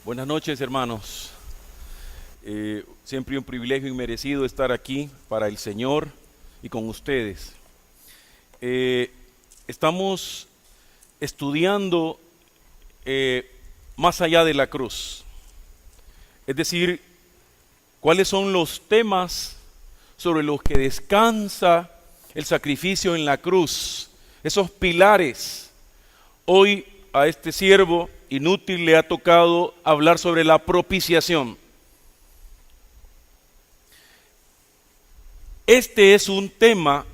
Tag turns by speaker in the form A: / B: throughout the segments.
A: Buenas noches, hermanos. Siempre un privilegio inmerecido estar aquí para el Señor y con ustedes. Estamos estudiando más allá de la cruz. Es decir, cuáles son los temas sobre los que descansa el sacrificio en la cruz, esos pilares. Hoy a este siervo inútil le ha tocado hablar sobre la propiciación. Este es un tema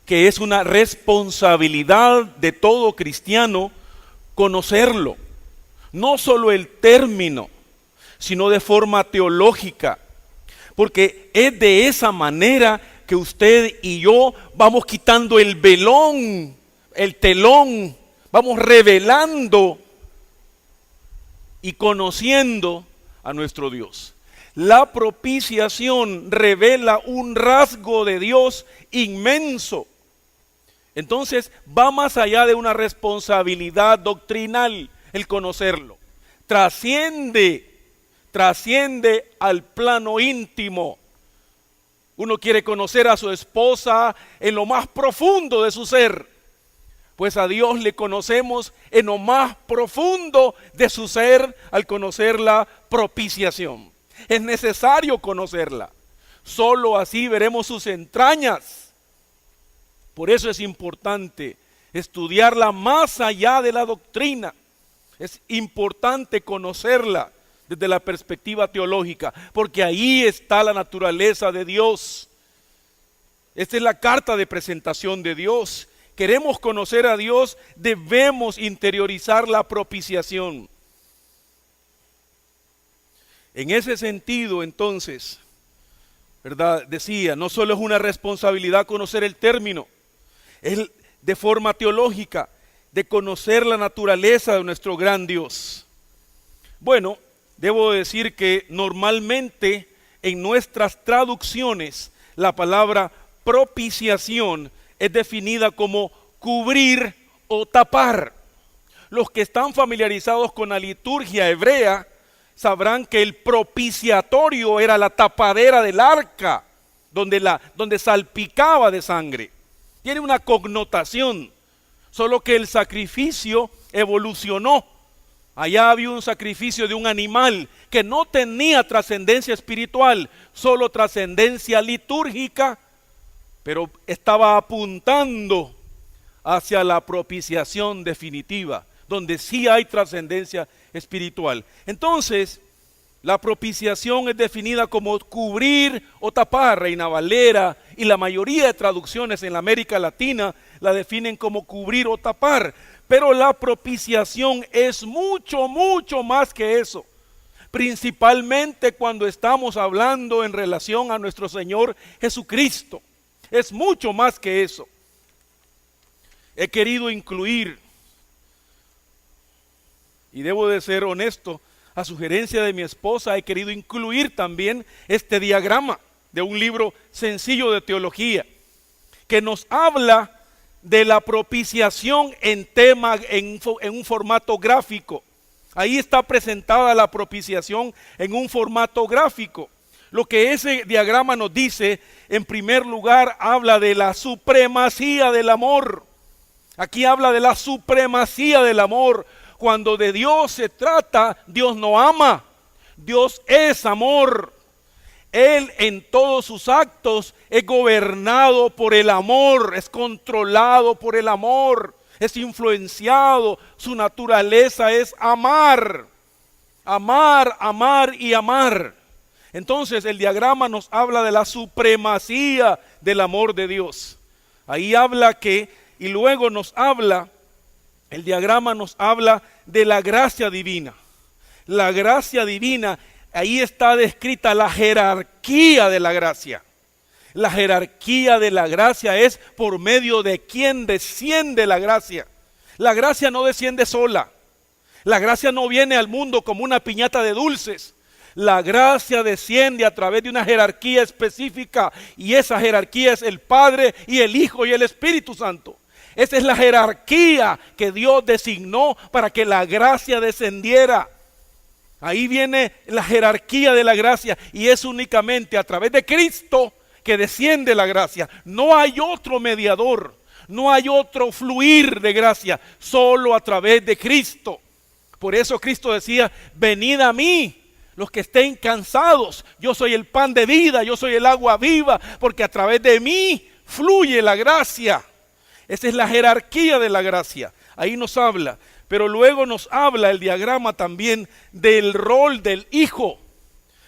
A: que es una responsabilidad de todo cristiano conocerlo, no solo el término, sino de forma teológica, porque es de esa manera que usted y yo vamos quitando el velón, el telón, vamos revelando y conociendo a nuestro Dios. La propiciación revela un rasgo de Dios inmenso. Entonces va más allá de una responsabilidad doctrinal el conocerlo. Trasciende al plano íntimo. Uno quiere conocer a su esposa en lo más profundo de su ser. Pues a Dios le conocemos en lo más profundo de su ser al conocer la propiciación. Es necesario conocerla. Solo así veremos sus entrañas. Por eso es importante estudiarla más allá de la doctrina. Es importante conocerla desde la perspectiva teológica, porque ahí está la naturaleza de Dios. Esta es la carta de presentación de Dios. Queremos conocer a Dios, debemos interiorizar la propiciación. En ese sentido, entonces, ¿verdad? Decía, no solo es una responsabilidad conocer el término, es de forma teológica, de conocer la naturaleza de nuestro gran Dios. Bueno, debo decir que normalmente en nuestras traducciones la palabra propiciación es definida como cubrir o tapar. Los que están familiarizados con la liturgia hebrea sabrán que el propiciatorio era la tapadera del arca, donde salpicaba de sangre. Tiene una connotación, solo que el sacrificio evolucionó. Allá había un sacrificio de un animal que no tenía trascendencia espiritual, solo trascendencia litúrgica, pero estaba apuntando hacia la propiciación definitiva, donde sí hay trascendencia espiritual. Entonces, la propiciación es definida como cubrir o tapar. Reina Valera y la mayoría de traducciones en la América Latina la definen como cubrir o tapar. Pero la propiciación es mucho, mucho más que eso. Principalmente cuando estamos hablando en relación a nuestro Señor Jesucristo. Es mucho más que eso. He querido incluir, y debo de ser honesto, a sugerencia de mi esposa, he querido incluir también este diagrama de un libro sencillo de teología, que nos habla de la propiciación en un formato gráfico. Ahí está presentada la propiciación en un formato gráfico. Lo que ese diagrama nos dice, en primer lugar, habla de la supremacía del amor. Aquí habla de la supremacía del amor. Cuando de Dios se trata, Dios no ama. Dios es amor. Él en todos sus actos es gobernado por el amor, es controlado por el amor, es influenciado. Su naturaleza es amar, amar, amar y amar. Entonces el diagrama nos habla de la supremacía del amor de Dios. Ahí habla y luego nos habla, el diagrama nos habla de la gracia divina. La gracia divina, ahí está descrita la jerarquía de la gracia. La jerarquía de la gracia es por medio de quien desciende la gracia. La gracia no desciende sola. La gracia no viene al mundo como una piñata de dulces. La gracia desciende a través de una jerarquía específica y esa jerarquía es el Padre y el Hijo y el Espíritu Santo. Esa es la jerarquía que Dios designó para que la gracia descendiera. Ahí viene la jerarquía de la gracia y es únicamente a través de Cristo que desciende la gracia. No hay otro mediador, no hay otro fluir de gracia, solo a través de Cristo. Por eso Cristo decía, venid a mí, los que estén cansados, yo soy el pan de vida, yo soy el agua viva, porque a través de mí fluye la gracia. Esa es la jerarquía de la gracia, ahí nos habla. Pero luego nos habla el diagrama también del rol del Hijo.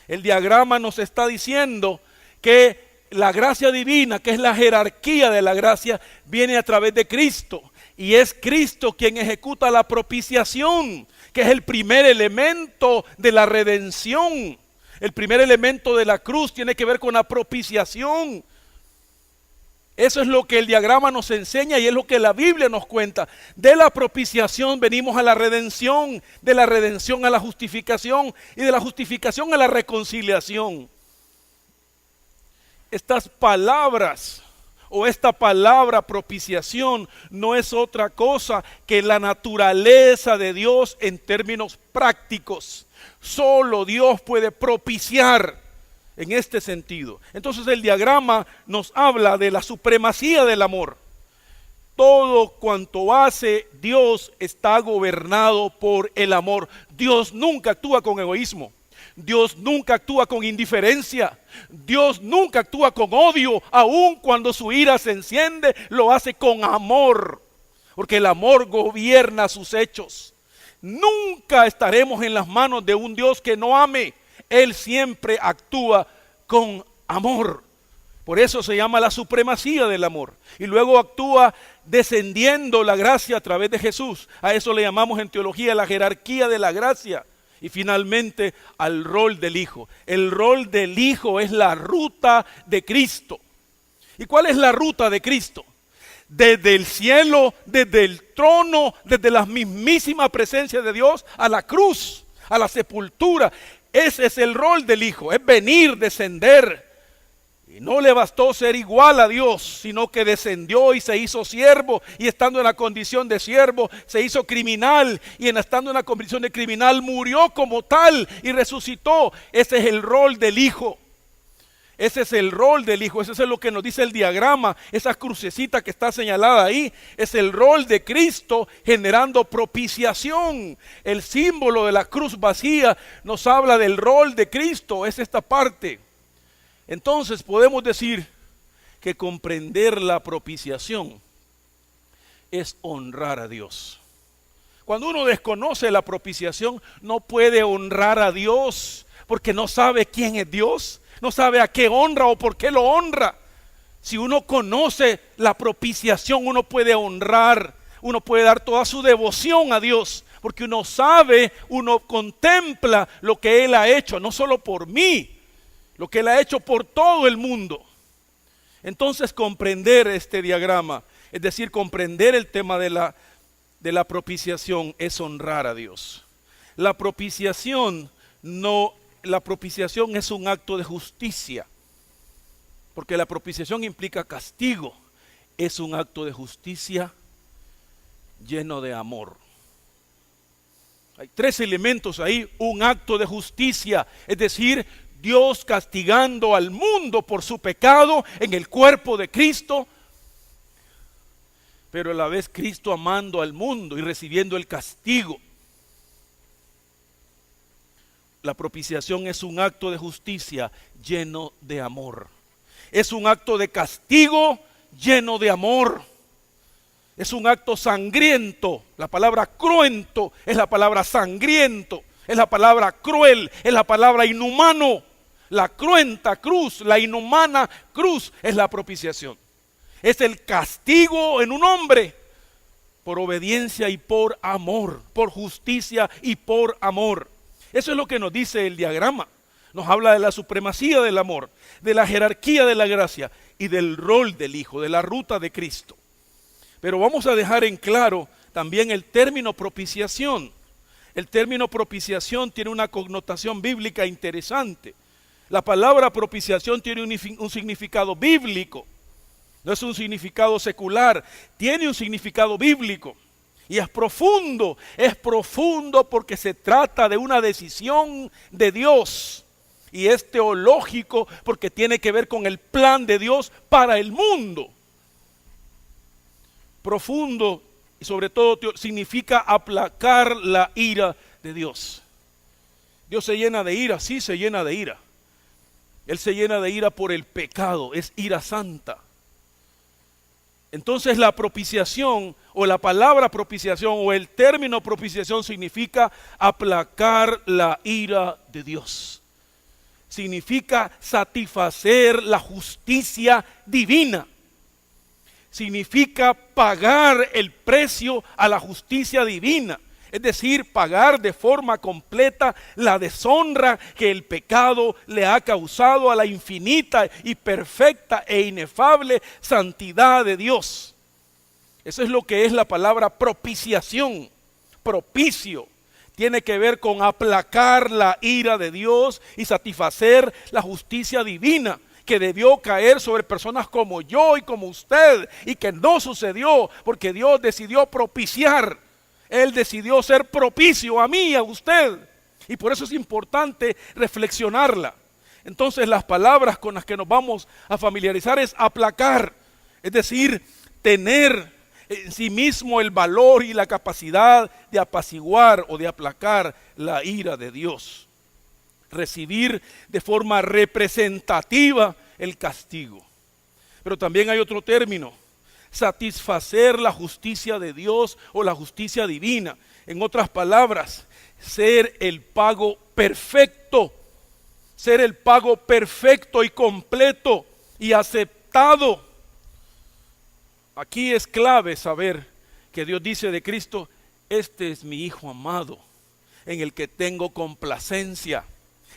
A: El diagrama nos está diciendo que la gracia divina, que es la jerarquía de la gracia, viene a través de Cristo. Y es Cristo quien ejecuta la propiciación, que es el primer elemento de la redención. El primer elemento de la cruz tiene que ver con la propiciación. Eso es lo que el diagrama nos enseña y es lo que la Biblia nos cuenta. De la propiciación venimos a la redención, de la redención a la justificación y de la justificación a la reconciliación. Estas palabras o esta palabra propiciación no es otra cosa que la naturaleza de Dios en términos prácticos. Solo Dios puede propiciar en este sentido. Entonces el diagrama nos habla de la supremacía del amor. Todo cuanto hace Dios está gobernado por el amor. Dios nunca actúa con egoísmo. Dios nunca actúa con indiferencia. Dios nunca actúa con odio. Aun cuando su ira se enciende, lo hace con amor. Porque el amor gobierna sus hechos. Nunca estaremos en las manos de un Dios que no ame. Él siempre actúa con amor. Por eso se llama la supremacía del amor. Y luego actúa descendiendo la gracia a través de Jesús. A eso le llamamos en teología la jerarquía de la gracia. Y finalmente al rol del Hijo. El rol del Hijo es la ruta de Cristo. ¿Y cuál es la ruta de Cristo? Desde el cielo, desde el trono, desde la mismísima presencia de Dios a la cruz, a la sepultura. Ese es el rol del Hijo, es venir, descender. Y no le bastó ser igual a Dios, sino que descendió y se hizo siervo. Y estando en la condición de siervo, se hizo criminal. Y estando en la condición de criminal, murió como tal y resucitó. Ese es el rol del Hijo. Ese es el rol del Hijo, ese es lo que nos dice el diagrama, esa crucecita que está señalada ahí, es el rol de Cristo generando propiciación. El símbolo de la cruz vacía nos habla del rol de Cristo, es esta parte. Entonces podemos decir que comprender la propiciación es honrar a Dios. Cuando uno desconoce la propiciación, no puede honrar a Dios, porque no sabe quién es Dios. No sabe a qué honra o por qué lo honra. Si uno conoce la propiciación, uno puede honrar, uno puede dar toda su devoción a Dios, porque uno sabe, uno contempla lo que Él ha hecho, no solo por mí, lo que Él ha hecho por todo el mundo. Entonces comprender este diagrama, es decir, comprender el tema de la propiciación es honrar a Dios. La propiciación es un acto de justicia, porque la propiciación implica castigo. Es un acto de justicia lleno de amor. Hay tres elementos ahí: un acto de justicia, es decir, Dios castigando al mundo por su pecado en el cuerpo de Cristo, pero a la vez Cristo amando al mundo y recibiendo el castigo. La propiciación es un acto de justicia lleno de amor. Es un acto de castigo lleno de amor. Es un acto sangriento. La palabra cruento es la palabra sangriento. Es la palabra cruel. Es la palabra inhumano. La cruenta cruz, la inhumana cruz es la propiciación. Es el castigo en un hombre por obediencia y por amor. Por justicia y por amor. Eso es lo que nos dice el diagrama. Nos habla de la supremacía del amor, de la jerarquía de la gracia y del rol del Hijo, de la ruta de Cristo. Pero vamos a dejar en claro también el término propiciación. El término propiciación tiene una connotación bíblica interesante. La palabra propiciación tiene un significado bíblico. No es un significado secular, tiene un significado bíblico. Y es profundo porque se trata de una decisión de Dios. Y es teológico porque tiene que ver con el plan de Dios para el mundo. Profundo y sobre todo significa aplacar la ira de Dios. Dios se llena de ira, sí se llena de ira. Él se llena de ira por el pecado, es ira santa. Entonces la propiciación o la palabra propiciación o el término propiciación significa aplacar la ira de Dios. Significa satisfacer la justicia divina. Significa pagar el precio a la justicia divina. Es decir, pagar de forma completa la deshonra que el pecado le ha causado a la infinita y perfecta e inefable santidad de Dios. Eso es lo que es la palabra propiciación. Propicio tiene que ver con aplacar la ira de Dios y satisfacer la justicia divina que debió caer sobre personas como yo y como usted, y que no sucedió porque Dios decidió propiciar. Él decidió ser propicio a mí y a usted. Y por eso es importante reflexionarla. Entonces las palabras con las que nos vamos a familiarizar es aplacar. Es decir, tener en sí mismo el valor y la capacidad de apaciguar o de aplacar la ira de Dios. Recibir de forma representativa el castigo. Pero también hay otro término. Satisfacer la justicia de Dios o la justicia divina. En otras palabras, ser el pago perfecto. Ser el pago perfecto y completo y aceptado. Aquí es clave saber que Dios dice de Cristo: este es mi Hijo amado, en el que tengo complacencia,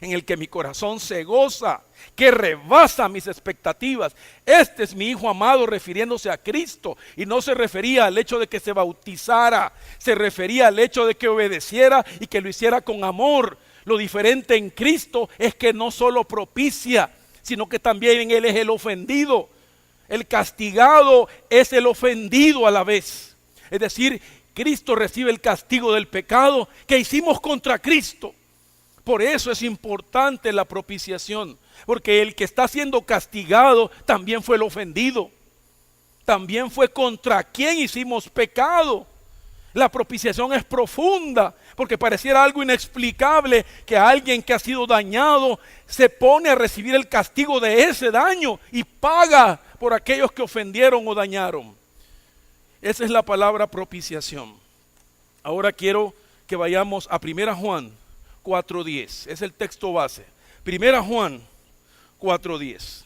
A: en el que mi corazón se goza, que rebasa mis expectativas. Este es mi Hijo amado, refiriéndose a Cristo, y no se refería al hecho de que se bautizara, se refería al hecho de que obedeciera y que lo hiciera con amor. Lo diferente en Cristo es que no solo propicia, sino que también Él es el ofendido. El castigado es el ofendido a la vez. Es decir, Cristo recibe el castigo del pecado que hicimos contra Cristo. Por eso es importante la propiciación, porque el que está siendo castigado también fue el ofendido. También fue contra quien hicimos pecado. La propiciación es profunda, porque pareciera algo inexplicable que alguien que ha sido dañado se pone a recibir el castigo de ese daño y paga por aquellos que ofendieron o dañaron. Esa es la palabra propiciación. Ahora quiero que vayamos a 1 Juan 4:10, es el texto base. 1 Juan 4:10.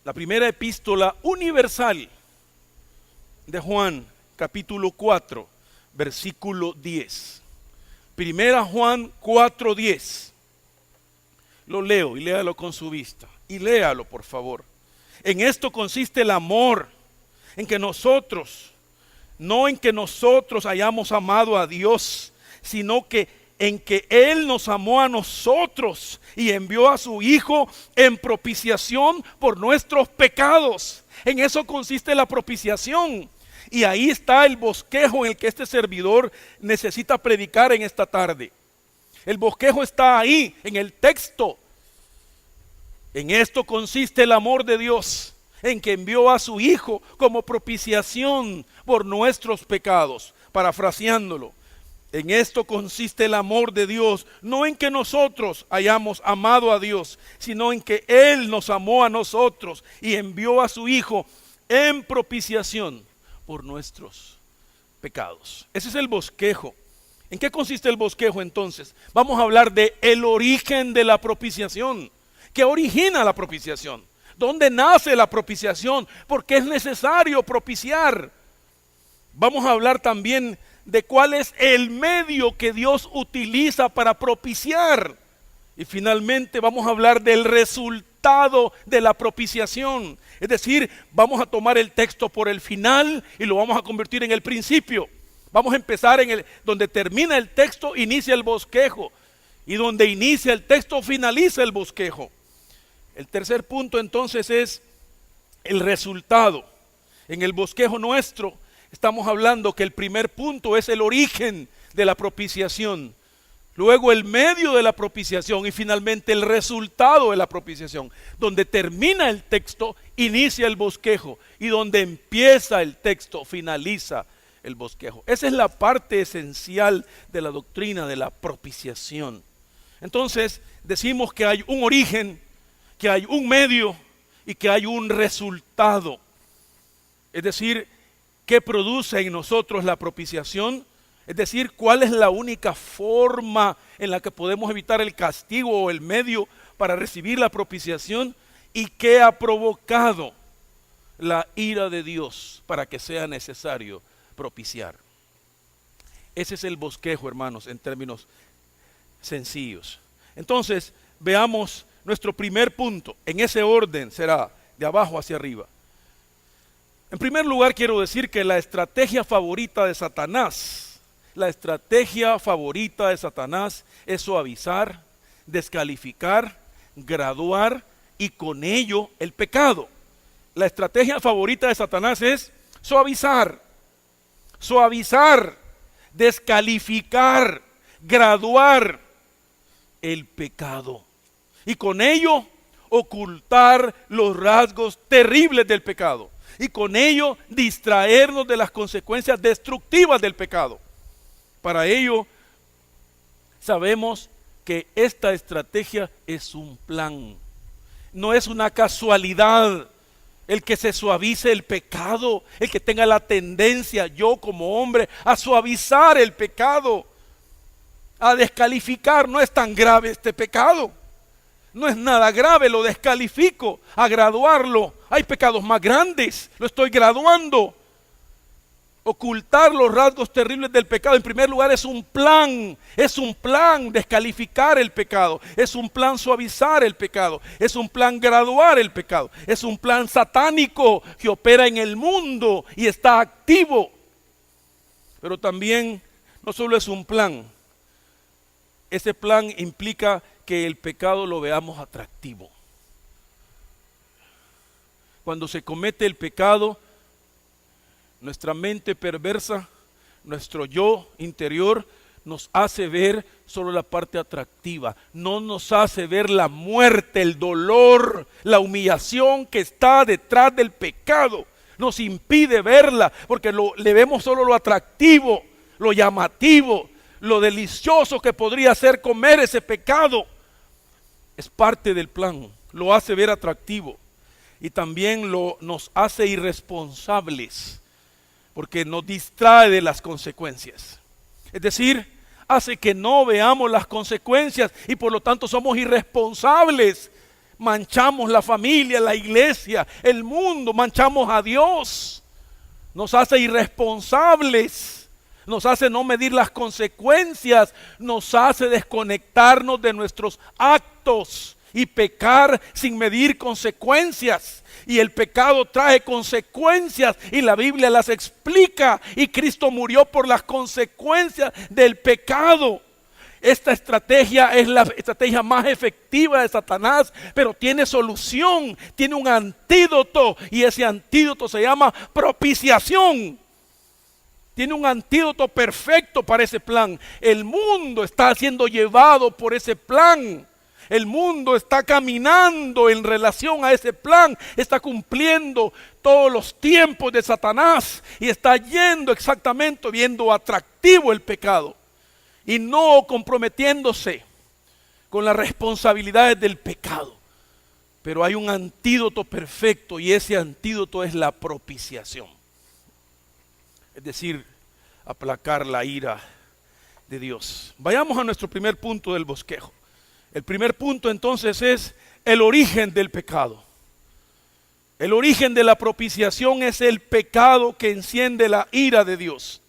A: La primera epístola universal de Juan, capítulo 4, versículo 10. 1 Juan 4:10. Lo leo y léalo con su vista. Y léalo, por favor. En esto consiste el amor, en que nosotros, no en que nosotros hayamos amado a Dios, sino que en que Él nos amó a nosotros y envió a su Hijo en propiciación por nuestros pecados. En eso consiste la propiciación. Y ahí está el bosquejo en el que este servidor necesita predicar en esta tarde. El bosquejo está ahí, en el texto. En esto consiste el amor de Dios, en que envió a su Hijo como propiciación por nuestros pecados. Parafraseándolo, en esto consiste el amor de Dios, no en que nosotros hayamos amado a Dios, sino en que Él nos amó a nosotros y envió a su Hijo en propiciación por nuestros pecados. Ese es el bosquejo. ¿En qué consiste el bosquejo entonces? Vamos a hablar de el origen de la propiciación. ¿Qué origina la propiciación? ¿Dónde nace la propiciación? ¿Por qué es necesario propiciar? Vamos a hablar también de cuál es el medio que Dios utiliza para propiciar. Y finalmente vamos a hablar del resultado de la propiciación. Es decir, vamos a tomar el texto por el final y lo vamos a convertir en el principio. Vamos a empezar donde termina el texto, inicia el bosquejo. Y donde inicia el texto, finaliza el bosquejo. El tercer punto entonces es el resultado. En el bosquejo nuestro estamos hablando que el primer punto es el origen de la propiciación, luego el medio de la propiciación y finalmente el resultado de la propiciación. Donde termina el texto, inicia el bosquejo, y donde empieza el texto, finaliza el bosquejo. Esa es la parte esencial de la doctrina de la propiciación. Entonces decimos que hay un origen, que hay un medio y que hay un resultado. Es decir, ¿qué produce en nosotros la propiciación? Es decir, ¿cuál es la única forma en la que podemos evitar el castigo o el medio para recibir la propiciación? ¿Y qué ha provocado la ira de Dios para que sea necesario propiciar? Ese es el bosquejo, hermanos, en términos sencillos. Entonces, veamos nuestro primer punto. En ese orden será de abajo hacia arriba. En primer lugar, quiero decir que la estrategia favorita de Satanás es suavizar, descalificar, graduar y con ello el pecado. La estrategia favorita de Satanás es suavizar, descalificar, graduar el pecado y con ello ocultar los rasgos terribles del pecado y con ello distraernos de las consecuencias destructivas del pecado. Para ello sabemos que esta estrategia es un plan, no es una casualidad el que se suavice el pecado, el que tenga la tendencia yo como hombre a suavizar el pecado, a descalificar. No es tan grave este pecado, no es nada grave, lo descalifico, a graduarlo. Hay pecados más grandes, lo estoy graduando. Ocultar los rasgos terribles del pecado, en primer lugar, es un plan descalificar el pecado, es un plan suavizar el pecado, es un plan graduar el pecado, es un plan satánico que opera en el mundo y está activo. Pero también no solo es un plan, ese plan implica que el pecado lo veamos atractivo. Cuando se comete el pecado, nuestra mente perversa, nuestro yo interior, nos hace ver solo la parte atractiva. No nos hace ver la muerte, el dolor, la humillación que está detrás del pecado. Nos impide verla porque le vemos solo lo atractivo, lo llamativo, lo delicioso que podría ser comer ese pecado. Es parte del plan, lo hace ver atractivo y también nos hace irresponsables, porque nos distrae de las consecuencias. Es decir, hace que no veamos las consecuencias y por lo tanto somos irresponsables. Manchamos la familia, la iglesia, el mundo, manchamos a Dios. Nos hace irresponsables, nos hace no medir las consecuencias, nos hace desconectarnos de nuestros actos y pecar sin medir consecuencias. Y el pecado trae consecuencias y la Biblia las explica y Cristo murió por las consecuencias del pecado. Esta estrategia es la estrategia más efectiva de Satanás, pero tiene solución, tiene un antídoto y ese antídoto se llama propiciación. Tiene un antídoto perfecto para ese plan. El mundo está siendo llevado por ese plan. El mundo está caminando en relación a ese plan, está cumpliendo todos los tiempos de Satanás y está yendo exactamente, viendo atractivo el pecado y no comprometiéndose con las responsabilidades del pecado. Pero hay un antídoto perfecto y ese antídoto es la propiciación. Es decir, aplacar la ira de Dios. Vayamos a nuestro primer punto del bosquejo. El primer punto entonces es el origen del pecado. El origen de la propiciación es el pecado que enciende la ira de Dios.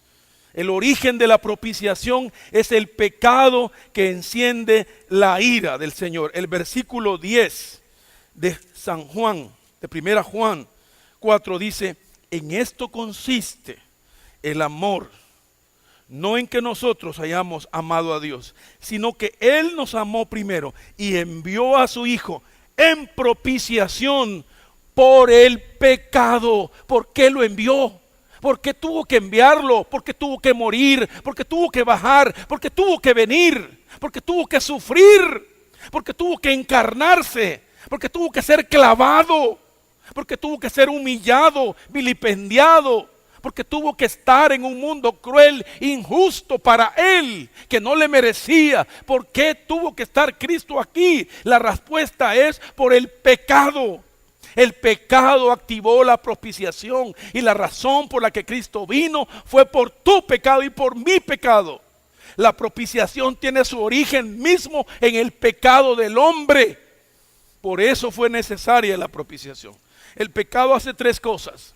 A: El origen de la propiciación es el pecado que enciende la ira del Señor. El versículo 10 de San Juan, de 1 Juan 4 dice: en esto consiste el amor. No en que nosotros hayamos amado a Dios, sino que Él nos amó primero y envió a su Hijo en propiciación por el pecado. ¿Por qué lo envió? ¿Por qué tuvo que enviarlo? ¿Por qué tuvo que morir? ¿Por qué tuvo que bajar? ¿Por qué tuvo que venir? ¿Por qué tuvo que sufrir? ¿Por qué tuvo que encarnarse? ¿Por qué tuvo que ser clavado? ¿Por qué tuvo que ser humillado, vilipendiado? Porque tuvo que estar en un mundo cruel, injusto para él, que no le merecía. ¿Por qué tuvo que estar Cristo aquí? La respuesta es por el pecado. El pecado activó la propiciación, y la razón por la que Cristo vino fue por tu pecado y por mi pecado. La propiciación tiene su origen mismo en el pecado del hombre. Por eso fue necesaria la propiciación. El pecado hace tres cosas.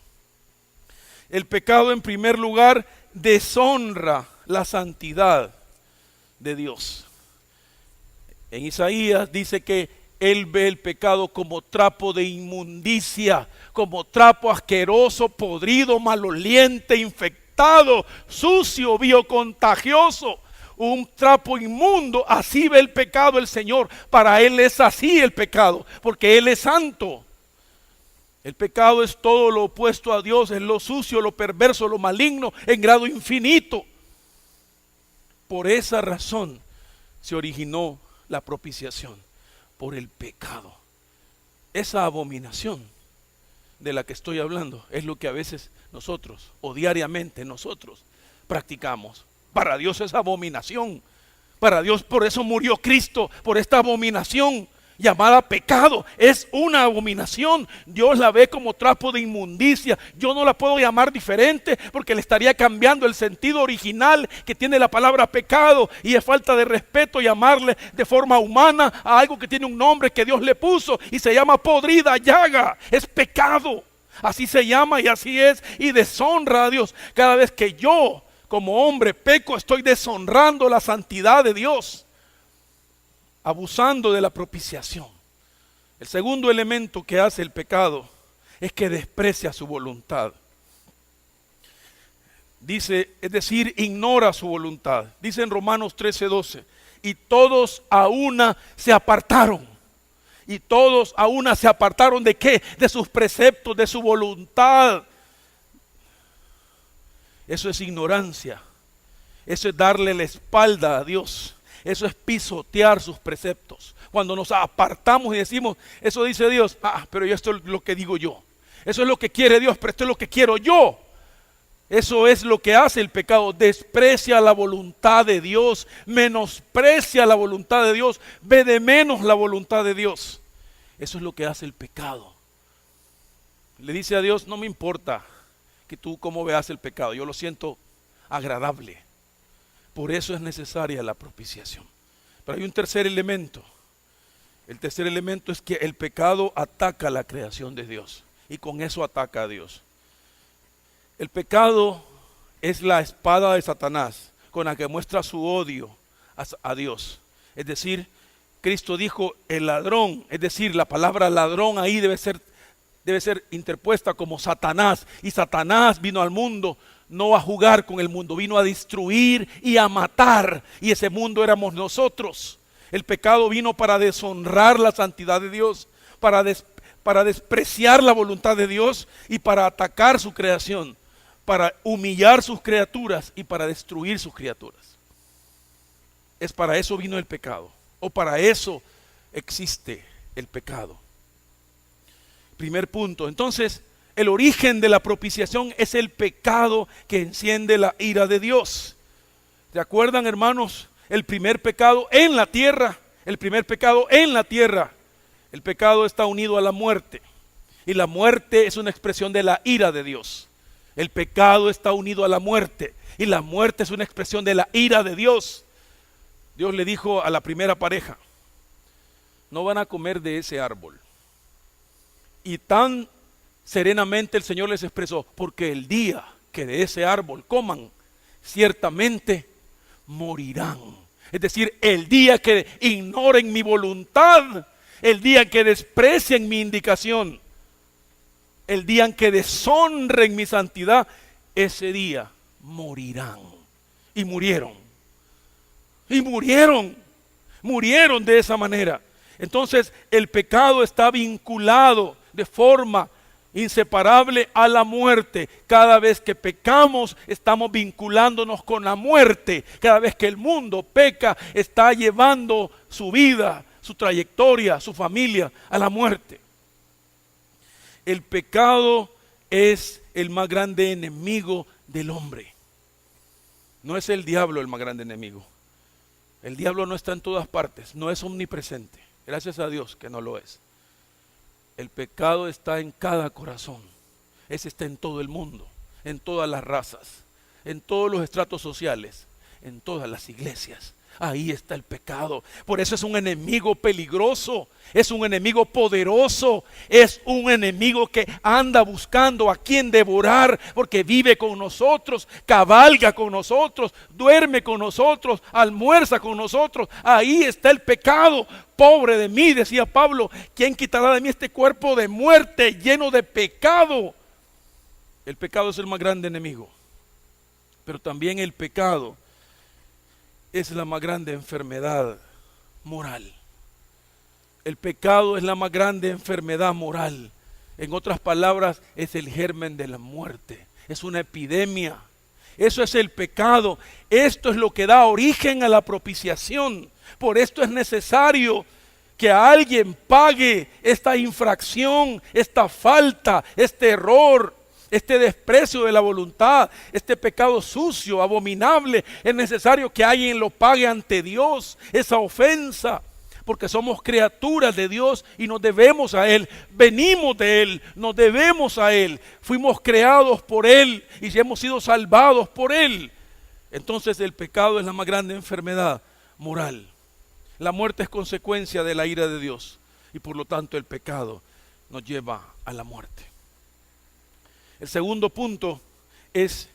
A: El pecado, en primer lugar, deshonra la santidad de Dios. En Isaías dice que Él ve el pecado como trapo de inmundicia, como trapo asqueroso, podrido, maloliente, infectado, sucio, biocontagioso. Un trapo inmundo, así ve el pecado el Señor. Para Él es así el pecado, porque Él es santo. El pecado es todo lo opuesto a Dios, es lo sucio, lo perverso, lo maligno, en grado infinito. Por esa razón se originó la propiciación, por el pecado. Esa abominación de la que estoy hablando es lo que a veces nosotros, o diariamente nosotros, practicamos. Para Dios es abominación. Para Dios, por eso murió Cristo, por esta abominación llamada pecado. Es una abominación. Dios la ve como trapo de inmundicia. Yo no la puedo llamar diferente, porque le estaría cambiando el sentido original que tiene la palabra pecado, y es falta de respeto llamarle de forma humana a algo que tiene un nombre que Dios le puso y se llama podrida llaga. Es pecado. Así se llama y así es, y deshonra a Dios. Cada vez que yo como hombre peco, estoy deshonrando la santidad de Dios, abusando de la propiciación. El segundo elemento que hace el pecado es que desprecia su voluntad. Dice, es decir, ignora su voluntad. Dice en Romanos 13:12, y todos a una se apartaron. Y todos a una se apartaron ¿de qué? De sus preceptos, de su voluntad. Eso es ignorancia. Eso es darle la espalda a Dios. Eso es pisotear sus preceptos. Cuando nos apartamos y decimos, eso dice Dios, pero esto es lo que digo yo. Eso es lo que quiere Dios, pero esto es lo que quiero yo. Eso es lo que hace el pecado. Desprecia la voluntad de Dios, menosprecia la voluntad de Dios, ve de menos la voluntad de Dios. Eso es lo que hace el pecado. Le dice a Dios, no me importa que tú cómo veas el pecado, yo lo siento agradable. Por eso es necesaria la propiciación. Pero hay un tercer elemento. El tercer elemento es que el pecado ataca la creación de Dios, y con eso ataca a Dios. El pecado es la espada de Satanás con la que muestra su odio a Dios. Es decir, Cristo dijo el ladrón, es decir, la palabra ladrón ahí debe ser interpuesta como Satanás. Y Satanás vino al mundo no a jugar con el mundo, vino a destruir y a matar. Y ese mundo éramos nosotros. El pecado vino para deshonrar la santidad de Dios, para despreciar la voluntad de Dios y para atacar su creación, para humillar sus criaturas y para destruir sus criaturas. Es para eso vino el pecado, o para eso existe el pecado. Primer punto. Entonces, el origen de la propiciación es el pecado que enciende la ira de Dios. ¿Se acuerdan, hermanos? El primer pecado en la tierra, el pecado está unido a la muerte. Y la muerte es una expresión de la ira de Dios. El pecado está unido a la muerte, y la muerte es una expresión de la ira de Dios. Dios le dijo a la primera pareja, no van a comer de ese árbol. Y tan serenamente el Señor les expresó, porque el día que de ese árbol coman, ciertamente morirán. Es decir, el día que ignoren mi voluntad, el día que desprecien mi indicación, el día en que deshonren mi santidad, ese día morirán. Y murieron. Murieron de esa manera. Entonces el pecado está vinculado de forma inseparable a la muerte. Cada vez que pecamos, estamos vinculándonos con la muerte. Cada vez que el mundo peca, está llevando su vida, su trayectoria, su familia a la muerte. El pecado es el más grande enemigo del hombre. No es el diablo el más grande enemigo. El diablo no está en todas partes, no es omnipresente. Gracias a Dios que no lo es. El pecado está en cada corazón. Ese está en todo el mundo, en todas las razas, en todos los estratos sociales, en todas las iglesias. Ahí está el pecado. Por eso es un enemigo peligroso, es un enemigo poderoso, es un enemigo que anda buscando a quien devorar, porque vive con nosotros, cabalga con nosotros, duerme con nosotros, almuerza con nosotros. Ahí está el pecado. Pobre de mí, decía Pablo, ¿quién quitará de mí este cuerpo de muerte lleno de pecado? El pecado es el más grande enemigo, pero también el pecado es la más grande enfermedad moral. El pecado es la más grande enfermedad moral. En otras palabras, es el germen de la muerte. Es una epidemia. Eso es el pecado. Esto es lo que da origen a la propiciación. Por esto es necesario que alguien pague esta infracción, esta falta, este error, este desprecio de la voluntad, este pecado sucio, abominable. Es necesario que alguien lo pague ante Dios, esa ofensa, porque somos criaturas de Dios y nos debemos a Él, venimos de Él, nos debemos a Él, fuimos creados por Él y hemos sido salvados por Él. Entonces el pecado es la más grande enfermedad moral. La muerte es consecuencia de la ira de Dios y por lo tanto el pecado nos lleva a la muerte. El segundo punto es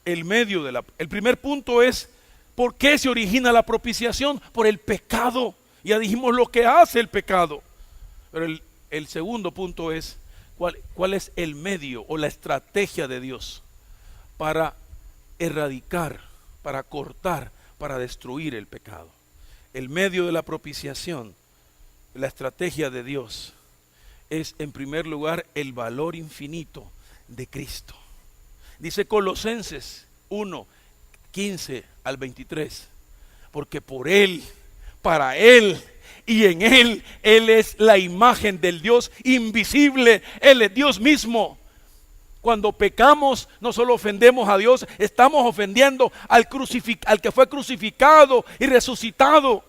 A: el medio de la... El primer punto es ¿por qué se origina la propiciación? Por el pecado. Ya dijimos lo que hace el pecado. Pero el segundo punto es ¿cuál es el medio o la estrategia de Dios para erradicar, para cortar, para destruir el pecado? El medio de la propiciación, la estrategia de Dios es en primer lugar el valor infinito de Cristo. Dice Colosenses 1, 15 al 23, porque por Él, para Él y en Él, Él es la imagen del Dios invisible, Él es Dios mismo. Cuando pecamos, no solo ofendemos a Dios, estamos ofendiendo al que fue crucificado y resucitado.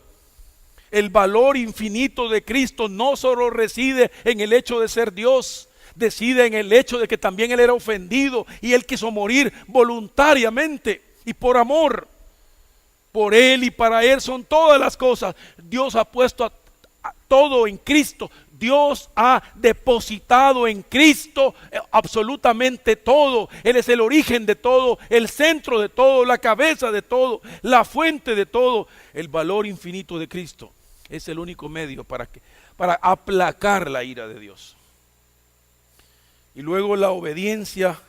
A: El valor infinito de Cristo no solo reside en el hecho de ser Dios, reside en el hecho de que también Él era ofendido y Él quiso morir voluntariamente y por amor. Por Él y para Él son todas las cosas. Dios ha puesto a todo en Cristo. Dios ha depositado en Cristo absolutamente todo. Él es el origen de todo, el centro de todo, la cabeza de todo, la fuente de todo. El valor infinito de Cristo es el único medio para aplacar la ira de Dios. Y luego la obediencia,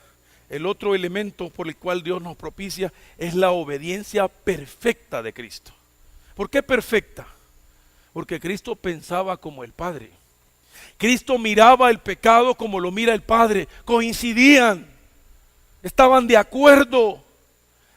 A: el otro elemento por el cual Dios nos propicia es la obediencia perfecta de Cristo. ¿Por qué perfecta? Porque Cristo pensaba como el Padre. Cristo miraba el pecado como lo mira el Padre. Coincidían, estaban de acuerdo,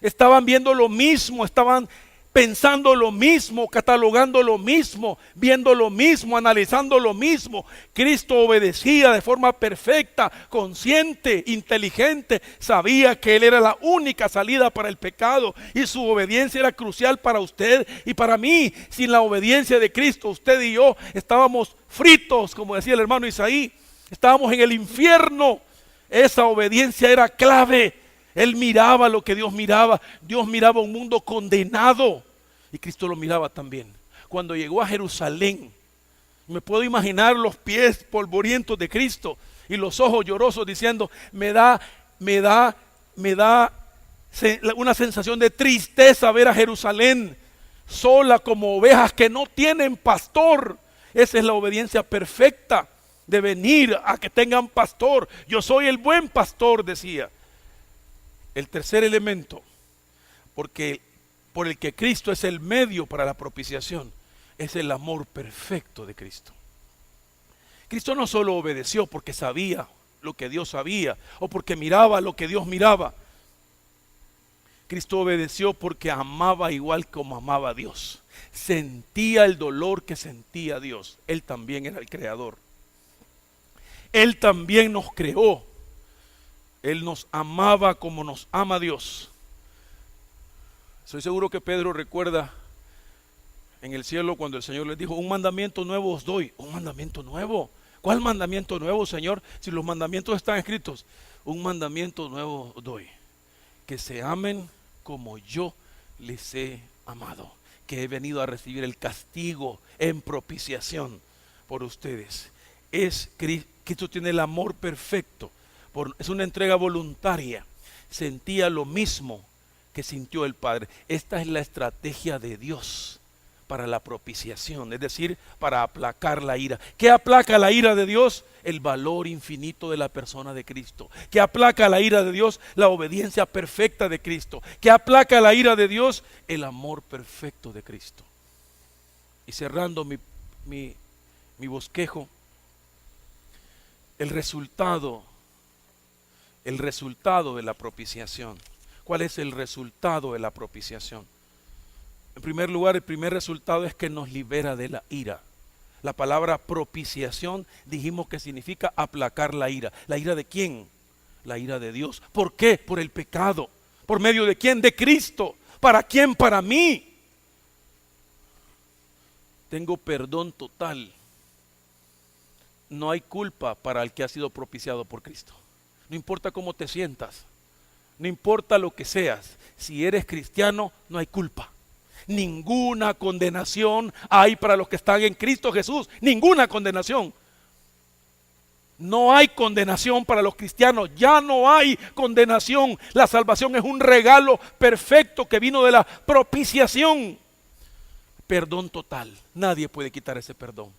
A: estaban viendo lo mismo, estaban pensando lo mismo, catalogando lo mismo, viendo lo mismo, analizando lo mismo. Cristo obedecía de forma perfecta, consciente, inteligente, sabía que Él era la única salida para el pecado y su obediencia era crucial para usted y para mí. Sin la obediencia de Cristo, usted y yo estábamos fritos, como decía el hermano Isaí, estábamos en el infierno. Esa obediencia era clave. Él miraba lo que Dios miraba. Dios miraba un mundo condenado y Cristo lo miraba también. Cuando llegó a Jerusalén, me puedo imaginar los pies polvorientos de Cristo y los ojos llorosos diciendo, me da una sensación de tristeza ver a Jerusalén sola como ovejas que no tienen pastor. Esa es la obediencia perfecta, de venir a que tengan pastor. Yo soy el buen pastor, decía. El tercer elemento, por el que Cristo es el medio para la propiciación, es el amor perfecto de Cristo. Cristo no solo obedeció porque sabía lo que Dios sabía o porque miraba lo que Dios miraba. Cristo obedeció porque amaba igual como amaba a Dios. Sentía el dolor que sentía Dios. Él también era el creador. Él también nos creó. Él nos amaba como nos ama Dios. Estoy seguro que Pedro recuerda en el cielo cuando el Señor les dijo: un mandamiento nuevo os doy. Un mandamiento nuevo. ¿Cuál mandamiento nuevo, Señor? Si los mandamientos están escritos. Un mandamiento nuevo os doy: que se amen como yo les he amado. Que he venido a recibir el castigo en propiciación por ustedes. Cristo tiene el amor perfecto. Es una entrega voluntaria. Sentía lo mismo que sintió el Padre. Esta es la estrategia de Dios para la propiciación, es decir, para aplacar la ira. ¿Qué aplaca la ira de Dios? El valor infinito de la persona de Cristo. ¿Qué aplaca la ira de Dios? La obediencia perfecta de Cristo. ¿Qué aplaca la ira de Dios? El amor perfecto de Cristo. Y cerrando mi bosquejo, el resultado de la propiciación. ¿Cuál es el resultado de la propiciación? En primer lugar, el primer resultado es que nos libera de la ira. La palabra propiciación dijimos que significa aplacar la ira. ¿La ira de quién? La ira de Dios. ¿Por qué? Por el pecado. ¿Por medio de quién? De Cristo. ¿Para quién? Para mí. Tengo perdón total. No hay culpa para el que ha sido propiciado por Cristo. No importa cómo te sientas, no importa lo que seas, si eres cristiano no hay culpa. Ninguna condenación hay para los que están en Cristo Jesús. Ninguna condenación. No hay condenación para los cristianos. Ya no hay condenación. La salvación es un regalo perfecto que vino de la propiciación. Perdón total. Nadie puede quitar ese perdón.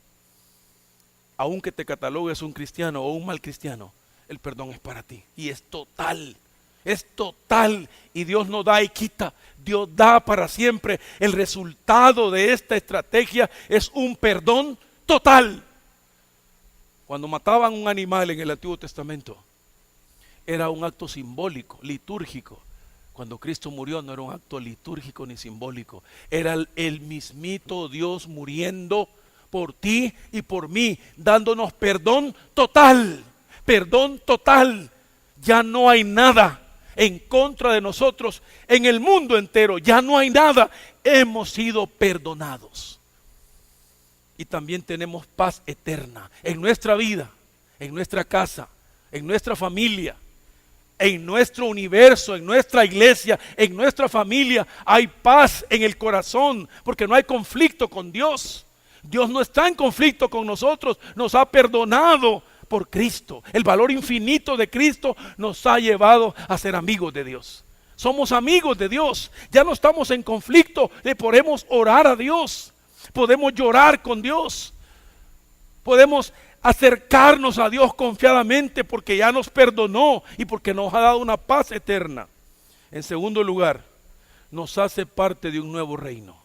A: Aunque te catalogues un cristiano o un mal cristiano, el perdón es para ti. Y es total. Es total. Y Dios no da y quita. Dios da para siempre. El resultado de esta estrategia es un perdón total. Cuando mataban un animal en el Antiguo Testamento, era un acto simbólico, litúrgico. Cuando Cristo murió no era un acto litúrgico ni simbólico. Era el mismito Dios muriendo por ti y por mí, dándonos perdón total. Perdón total. Ya no hay nada en contra de nosotros en el mundo entero. Ya no hay nada. Hemos sido perdonados. Y también tenemos paz eterna en nuestra vida, en nuestra casa, en nuestra familia, en nuestro universo, en nuestra iglesia, en nuestra familia. Hay paz en el corazón porque no hay conflicto con Dios. Dios no está en conflicto con nosotros. Nos ha perdonado por Cristo. El valor infinito de Cristo nos ha llevado a ser amigos de Dios. Somos amigos de Dios. Ya no estamos en conflicto. Le podemos orar a Dios. Podemos llorar con Dios. Podemos acercarnos a Dios confiadamente porque ya nos perdonó y porque nos ha dado una paz eterna. En segundo lugar, nos hace parte de un nuevo reino.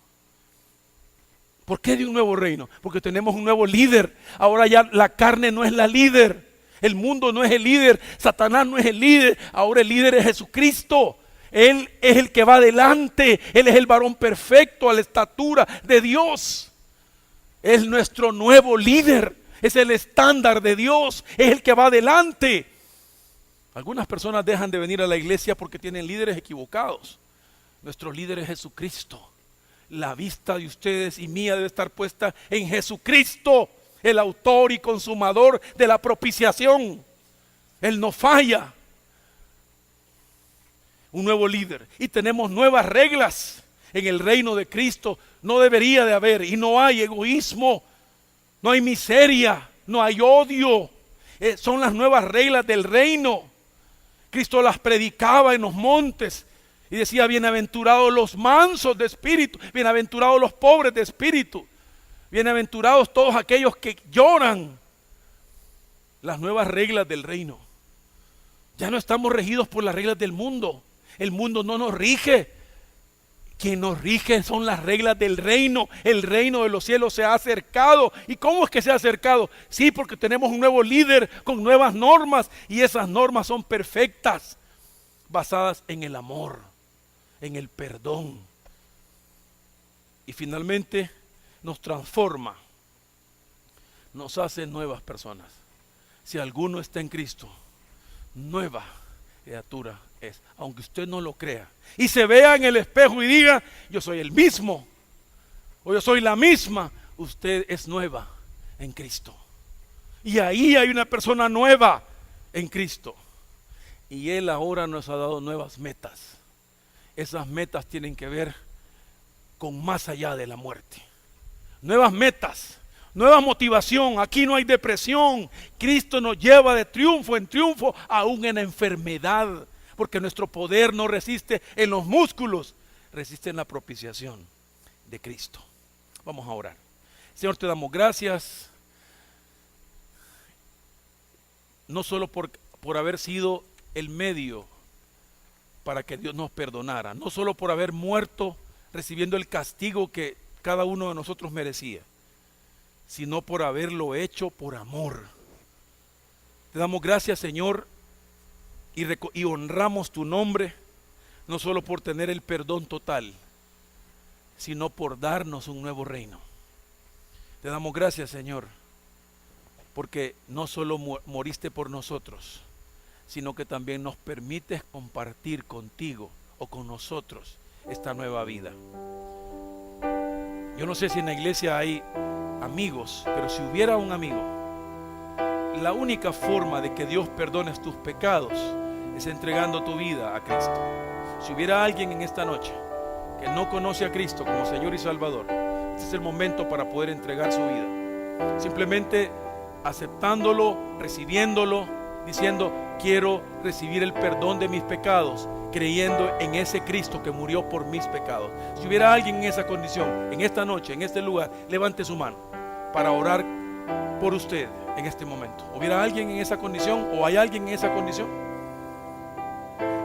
A: ¿Por qué de un nuevo reino? Porque tenemos un nuevo líder. Ahora ya la carne no es la líder. El mundo no es el líder. Satanás no es el líder. Ahora el líder es Jesucristo. Él es el que va adelante. Él es el varón perfecto a la estatura de Dios. Es nuestro nuevo líder. Es el estándar de Dios. Es el que va adelante. Algunas personas dejan de venir a la iglesia porque tienen líderes equivocados. Nuestro líder es Jesucristo. La vista de ustedes y mía debe estar puesta en Jesucristo, el autor y consumador de la propiciación. Él no falla. Un nuevo líder. Y tenemos nuevas reglas en el reino de Cristo. No debería de haber, y no hay egoísmo, no hay miseria, no hay odio. Son las nuevas reglas del reino. Cristo las predicaba en los montes. Y decía: bienaventurados los mansos de espíritu, bienaventurados los pobres de espíritu, bienaventurados todos aquellos que lloran. Las nuevas reglas del reino. Ya no estamos regidos por las reglas del mundo. El mundo no nos rige. Quien nos rige son las reglas del reino. El reino de los cielos se ha acercado. ¿Y cómo es que se ha acercado? Sí, porque tenemos un nuevo líder con nuevas normas, y esas normas son perfectas, basadas en el amor, en el perdón. Y finalmente nos transforma, nos hace nuevas personas. Si alguno está en Cristo, nueva criatura es, aunque usted no lo crea y se vea en el espejo y diga: yo soy el mismo, o yo soy la misma. Usted es nueva en Cristo, y ahí hay una persona nueva en Cristo, y Él ahora nos ha dado nuevas metas. Esas metas tienen que ver con más allá de la muerte. Nuevas metas, nueva motivación. Aquí no hay depresión. Cristo nos lleva de triunfo en triunfo, aún en la enfermedad, porque nuestro poder no resiste en los músculos, resiste en la propiciación de Cristo. Vamos a orar. Señor, te damos gracias, no solo por haber sido el medio para que Dios nos perdonara, no solo por haber muerto recibiendo el castigo que cada uno de nosotros merecía, sino por haberlo hecho por amor. Te damos gracias, Señor, y honramos tu nombre, no solo por tener el perdón total, sino por darnos un nuevo reino. Te damos gracias, Señor, porque no solo moriste por nosotros, sino que también nos permites compartir contigo o con nosotros esta nueva vida. Yo no sé si en la iglesia hay amigos, pero si hubiera un amigo, la única forma de que Dios perdone tus pecados es entregando tu vida a Cristo. Si hubiera alguien en esta noche que no conoce a Cristo como Señor y Salvador, este es el momento para poder entregar su vida, simplemente aceptándolo, recibiéndolo, diciendo: quiero recibir el perdón de mis pecados, creyendo en ese Cristo que murió por mis pecados. Si hubiera alguien en esa condición, en esta noche, en este lugar, levante su mano para orar por usted en este momento. ¿Hubiera alguien en esa condición o hay alguien en esa condición?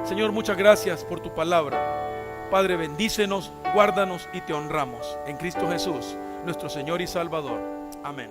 A: Señor, muchas gracias por tu palabra. Padre, bendícenos, guárdanos y te honramos en Cristo Jesús, nuestro Señor y Salvador. Amén.